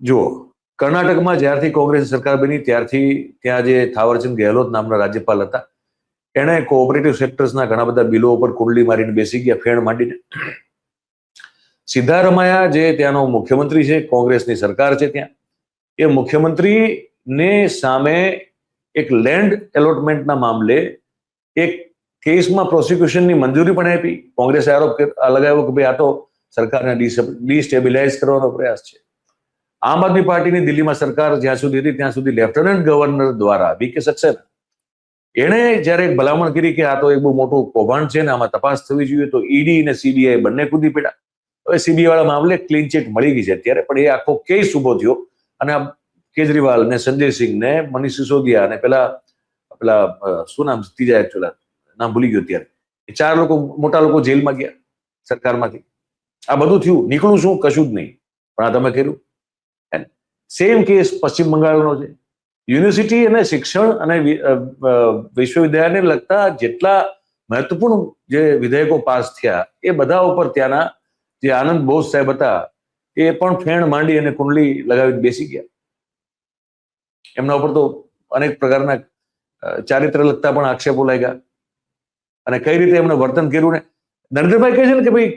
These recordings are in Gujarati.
જુઓ, કર્ણાટકમાં જ્યારથી કોંગ્રેસ સરકાર બની ત્યારથી ત્યાં જે થાવરચંદ ગેહલોત નામના રાજ્યપાલ હતા, એણે કોઓપરેટિવ સેક્ટર્સના ઘણા બધા બિલો ઉપર કુંડલી મારીને બેસી ગયા, ફેણ માંડીને. સિદ્ધારમૈયા જે ત્યાંનો મુખ્યમંત્રી છે, કોંગ્રેસની સરકાર છે ત્યાં, એ મુખ્યમંત્રીને સામે એક લેન્ડ એલોટમેન્ટના મામલે એક કેસમાં પ્રોસિક્યુશનની મંજૂરી પણ આપી. કોંગ્રેસે આરોપ લગાવ્યો કે ભાઈ આ તો સરકારને ડિસ્ટેબિલાઇઝ કરવાનો પ્રયાસ છે. આમ આદમી પાર્ટીની દિલ્હીમાં સરકાર જ્યાં સુધી હતી ત્યાં સુધી લેફ્ટનન્ટ ગવર્નર દ્વારા વી.કે. સક્સેના એણે જ્યારે એક ભલામણ કરી કે આ તો એક બહુ મોટું કૌભાંડ છે ને આમાં તપાસ થવી જોઈએ, તો ઈડી અને સીબીઆઈ બંને કૂદી પડ્યા. હવે સીબીઆઈ વાળા મામલે ક્લીન ચીટ મળી ગઈ છે અત્યારે, પણ એ આખો કેસ ઉભો થયો અને આ કેજરીવાલ ને સંજય સિંહ ને મનીષ સિસોદિયા ને પેલા શું નામ ત્રીજા એકચ્યુઅલ નામ ભૂલી ગયો ત્યારે, એ 4 લોકો મોટા લોકો જેલમાં ગયા સરકારમાંથી. આ બધું થયું, નીકળું શું? કશું જ નહીં. પણ આ તમે કર્યું. સેમ કેસ પશ્ચિમ બંગાળનો છે. યુનિવર્સિટી અને શિક્ષણ અને વિશ્વવિદ્યાલયને લગતા જેટલા મહત્વપૂર્ણ જે વિધેયકો પાસ થયા એ બધા ઉપર ત્યાંના જે આનંદ બોઝ સાહેબ હતા એ પણ ફેણ માંડી અને કુંડલી લગાવીને બેસી ગયા. એમના ઉપર તો અનેક પ્રકારના ચારિત્ર લગતા પણ આક્ષેપો લાગ્યા અને કઈ રીતે એમને વર્તન કર્યું ને. નરેન્દ્રભાઈ કહે છે ને કે ભાઈ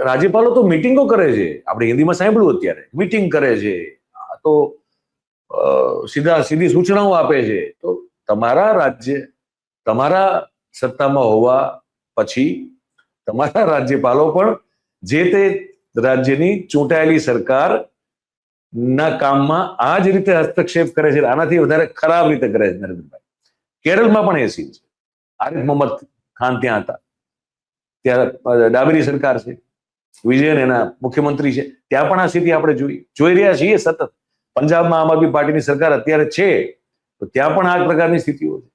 રાજ્યપાલો તો મિટિંગો કરે છે, આપણે હિન્દીમાં સાંભળ્યું અત્યારે, મિટિંગ કરે છે, તો સીધી સૂચનાઓ આપે છે. તો તમારા રાજ્ય તમારા સત્તામાં હોવા પછી તમારા રાજ્યપાલો પણ જે તે રાજ્યની ચૂંટાયેલી સરકાર ના કામમાં આ જ રીતે હસ્તક્ષેપ કરે છે, આનાથી વધારે ખરાબ રીતે કરે છે નરેન્દ્રભાઈ. કેરળમાં પણ એ સીન છે. આરિફ મોહમ્મદ ખાન ત્યાં હતા, ત્યાં ડાબેરી સરકાર છે, વિજયન એના મુખ્યમંત્રી છે, ત્યાં પણ આ સ્થિતિ આપણે જોઈ રહ્યા છીએ સતત. પંજાબમાં આમ આદમી પાર્ટીની સરકાર અત્યારે છે તો ત્યાં પણ આ પ્રકારની સ્થિતિઓ છે.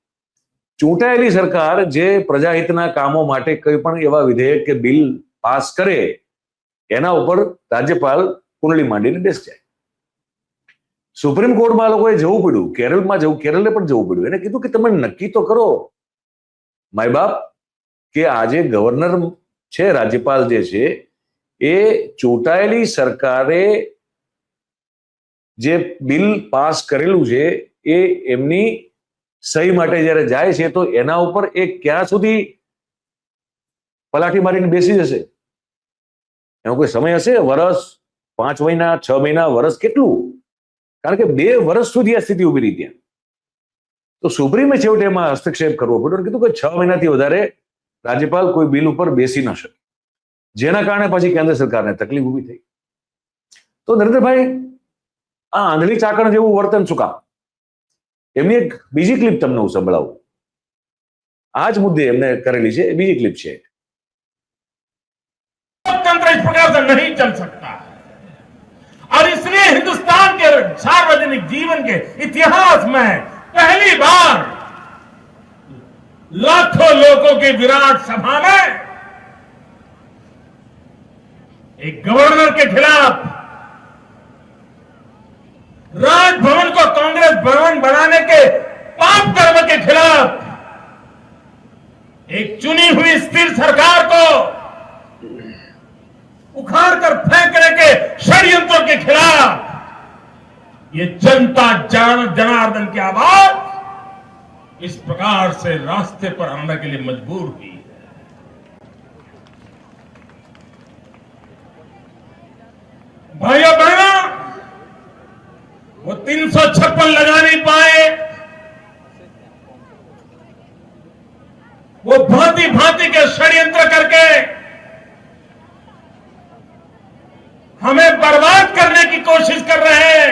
ચૂંટાયેલી સરકાર જે પ્રજાહિતના કામો માટે કોઈ પણ એવા વિધેયક કે બિલ પાસ કરે એના ઉપર રાજ્યપાલ કુંડલી માંડીને બેસી જાય. સુપ્રીમ કોર્ટમાં લોકોએ જવું પડ્યું, કેરળને પણ જવું પડ્યું. એને કીધું કે તમે નક્કી તો કરો માય બાપ કે આજે ગવર્નર છે, રાજ્યપાલ જે છે એ ચૂંટાયેલી સરકારે જે બિલ પાસ કરેલું છે એ એમની સહી માટે જ્યારે જાય છે તો એના ઉપર એ ક્યાં સુધી પલાઠી મારીને બેસી જશે? એનો કોઈ સમય હશે? વર્ષ, 5 મહિના, 6 મહિના, વર્ષ, કેટલું? કારણ કે 2 વર્ષ સુધી આ સ્થિતિ ઉભી રહી ત્યાં. તો સુપ્રીમે છેવટે એમાં હસ્તક્ષેપ કરવો પડ્યો. કીધું કે 6 મહિનાથી વધારે રાજ્યપાલ કોઈ બિલ ઉપર બેસી ન શકે, જેના કારણે પછી કેન્દ્ર સરકારને તકલીફ ઉભી થઈ. તો નરેન્દ્રભાઈ આ આંધળી ચાકણ જેવું વર્તન શું કામ? એમની એક બીજી ક્લિપ તમને હું સંભળાવું. આ જ મુદ્દે એમને કરેલી છે, બીજી ક્લિપ છે. लोकतंत्र इस प्रकार से नहीं चल सकता और इसलिए हिंदुस्तान के सार्वजनिक जीवन के इतिहास में पहली बार लाखों लोगों की विराट सभा में एक गवर्नर के खिलाफ, राजभवन को कांग्रेस भवन बनाने के पाप कर्म के खिलाफ, एक चुनी हुई स्थिर सरकार को उखाड़ कर फेंकने के षड्यंत्रों के खिलाफ ये जनता जनार्दन की आवाज इस प्रकार से रास्ते पर आने के लिए मजबूर हुई है. भाइयों बहनों, वो 356 लगा नहीं पाए, वो भांति भांति के षड्यंत्र करके हमें बर्बाद करने की कोशिश कर रहे हैं,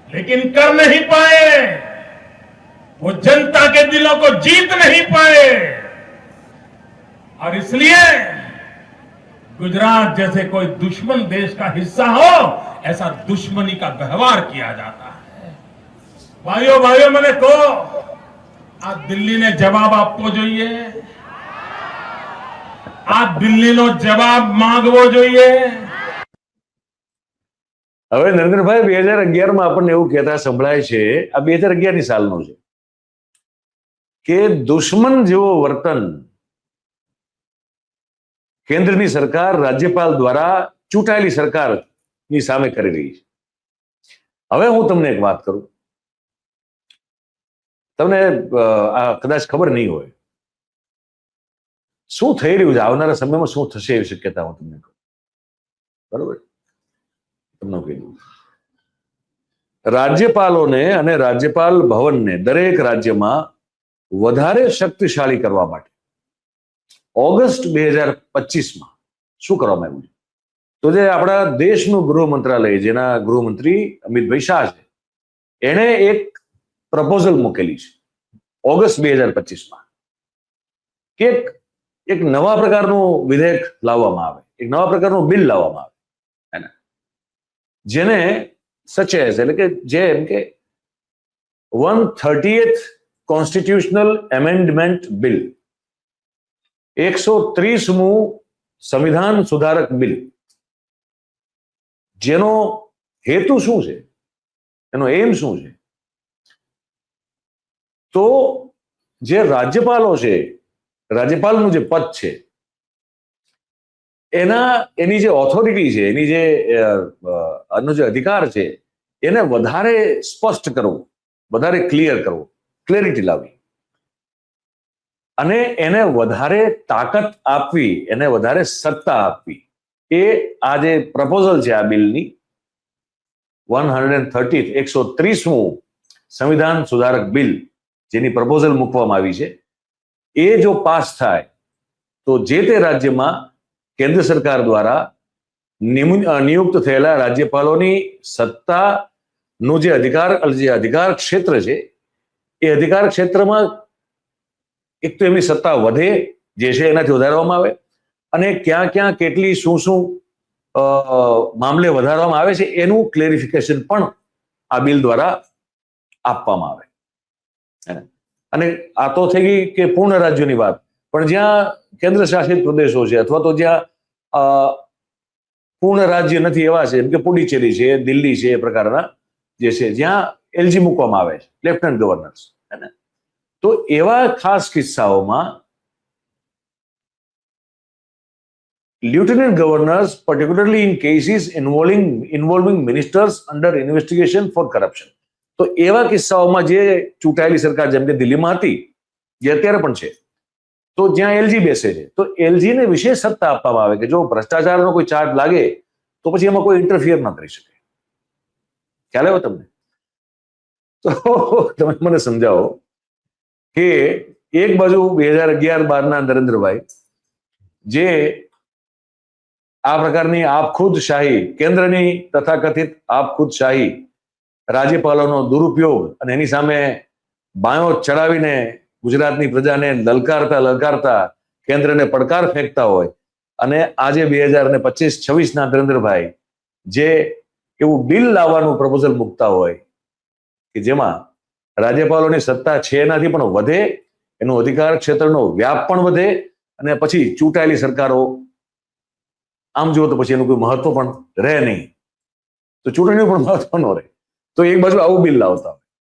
लेकिन कर नहीं पाए. वो जनता के दिलों को जीत नहीं पाए और इसलिए गुजरात जैसे कोई दुश्मन देश का हिस्सा हो, ऐसा दुश्मनी का व्यवहार किया जाता है. भाइयों मैंने को आ दिल्ली ने जवाब आपको જોઈએ, આ દિલ્હીનો જવાબ માંગવો જોઈએ. હવે નરેન્દ્રભાઈ 2011માં આપણને એવું કહેતા સંભળાય છે, આ 2011ની સાલનું છે, કે દુશ્મન જેવો વર્તન કેન્દ્રની સરકાર રાજ્યપાલ દ્વારા ચૂંટાયેલી સરકારની સામે કરી રહી છે. હવે હું તમને એક વાત કરું, તમને આ કદાચ ખબર નહીં હોય, શું થઈ રહ્યું છે, આવનારા સમયમાં શું થશે એવી શક્યતા હું તમને કહું. બરોબર, તમને કહી દઉં. રાજ્યપાલોને અને રાજ્યપાલ ભવનને દરેક રાજ્યમાં વધારે શક્તિશાળી કરવા માટે ઓગસ્ટ 2025માં શું કરવામાં આવ્યું છે? તો જે આપણા દેશનું ગૃહ મંત્રાલય, જેના ગૃહમંત્રી અમિતભાઈ શાહ છે, એણે એક પ્રપોઝલ મૂકેલી છે ઓગસ્ટ 2025માં કે એક નવા પ્રકારનું વિધેયક લાવવામાં આવે, એક નવા પ્રકારનું બિલ લાવવામાં આવે, હે ને, જેને સચેસ એટલે કે જેમ કે 130th કોન્સ્ટિટ્યુશનલ એમેન્ડમેન્ટ બિલ, 130મું સંવિધાન સુધારક બિલ, જેનો હેતુ શું છે, એનો એમ શું છે? તો જે રાજ્યપાલો છે, રાજ્યપાલનું જે પદ છે, એની જે ઓથોરિટી છે, એની જે આનો જે અધિકાર છે, એને વધારે સ્પષ્ટ કરવું, વધારે ક્લિયર કરવું, ક્લેરિટી લાવવી, અને એને વધારે તાકાત આપવી, એને વધારે સત્તા આપવી, એ આ જે પ્રપોઝલ છે આ બિલની 130મું સંવિધાન સુધારક બિલ, જેની પ્રપોઝલ મૂકવામાં આવી છે, એ જો પાસ થાય તો જે તે રાજ્યમાં કેન્દ્ર સરકાર દ્વારા નિયુક્ત થયેલા રાજ્યપાલોની સત્તાનું જે અધિકાર ક્ષેત્ર છે, એ અધિકાર ક્ષેત્રમાં એક તો એમની સત્તા વધે, જે છે એનાથી વધારવામાં આવે, અને ક્યાં ક્યાં કેટલી શું શું મામલે વધારવામાં આવે છે એનું ક્લેરિફિકેશન પણ આ બિલ દ્વારા આપવામાં આવે. અને આ તો થઈ ગઈ કે પૂર્ણ રાજ્યોની વાત, પણ જ્યાં કેન્દ્ર શાસિત પ્રદેશો છે અથવા તો જ્યાં પૂર્ણ રાજ્ય નથી એવા છે, જેમ કે પુડુચેરી છે, દિલ્હી છે, એ પ્રકારના જે છે, જ્યાં એલજી મૂકવામાં આવે છે, લેફ્ટનન્ટ ગવર્નર્સ, તો એવા ખાસ કિસ્સાઓમાં lieutenant governors, particularly in cases involving ministers under investigation for corruption, તો એવા કિસ્સાઓમાં જે ચૂંટાયેલી સરકાર, જેમ કે દિલ્હીમાં હતી, જે અત્યારે પણ છે, તો જ્યાં એલજી બેસે છે, તો એલજી ને વિશેષ સત્તા આપવામાં આવે કે જો ભ્રષ્ટાચારનો કોઈ ચાર્જ લાગે તો પછી એમાં કોઈ ઇન્ટરફિયર ન કરી શકે. ખ્યાલ આવ્યો તમને? તો તમે મને સમજાવો કે એક બાજુ 2011-12ના નરેન્દ્રભાઈ જે આ પ્રકારની આપખુદ શાહી, કેન્દ્રની તથાકથિત આપખુદ શાહી, રાજ્યપાલોનો દુરુપયોગ અને એની સામે બાયો ચડાવીને ગુજરાતની પ્રજાને લલકારતા કેન્દ્રને પડકાર ફેંકતા હોય, અને આજે 2025-26ના નરેન્દ્રભાઈ જે એવું બિલ લાવવાનું પ્રપોઝલ મૂકતા હોય કે જેમાં રાજ્યપાલોની સત્તા છે એનાથી પણ વધે, એનો અધિકાર ક્ષેત્રનો વ્યાપ પણ વધે, અને પછી ચૂંટાયેલી સરકારો આમ જુઓ તો પછી એનું કોઈ મહત્વ પણ રહે નહીં, તો ચૂંટણીનું પણ મહત્વ ન રહે. તો એક બાજુ આવું બિલ લાવતા હોય,